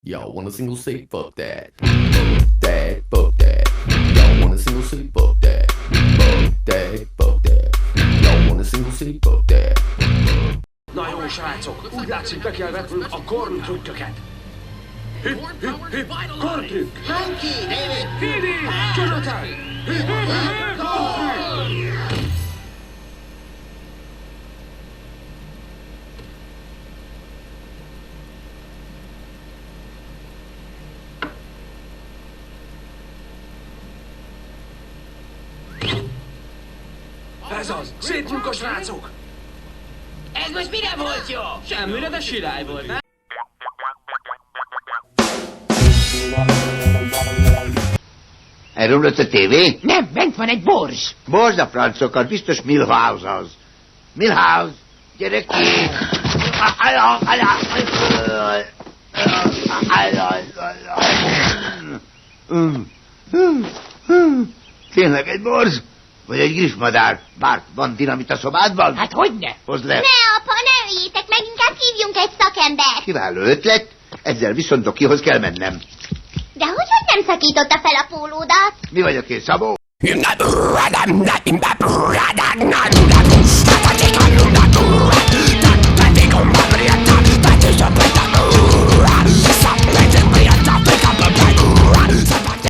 Y'all want a single say fuck that. Fuck that, fuck that. Y'all want a single say fuck that. Fuck that, fuck that. Y'all want a single say fuck that. Na jó, srácok, úgy látszik, be kell vetnünk a Korn trükköket. Hip, hip, hip, Korn trükk! Frankie, David, Phoebe, Jonathan! Hip, hip, Korn! Ez az! Szép munka, srácok! ez most mire volt jó? Semmire, de sirály volt, nem? Elromlott a tévé? Nem, bent van egy borzs. Borzd a francokat, biztos Milhouse az. Milhouse, gyere ki! Tényleg egy borz? Vagy egy griffmadár? Bart, van dinamit a szobádban? Hát hogyne? Hozd le! Ne, apa, ne üljétek meg, inkább hívjunk egy szakembert. Kiváló ötlet, ezzel viszont Dokihoz kell mennem. De hogy nem szakította fel a pólódat? Mi vagyok én, Szabó? You're not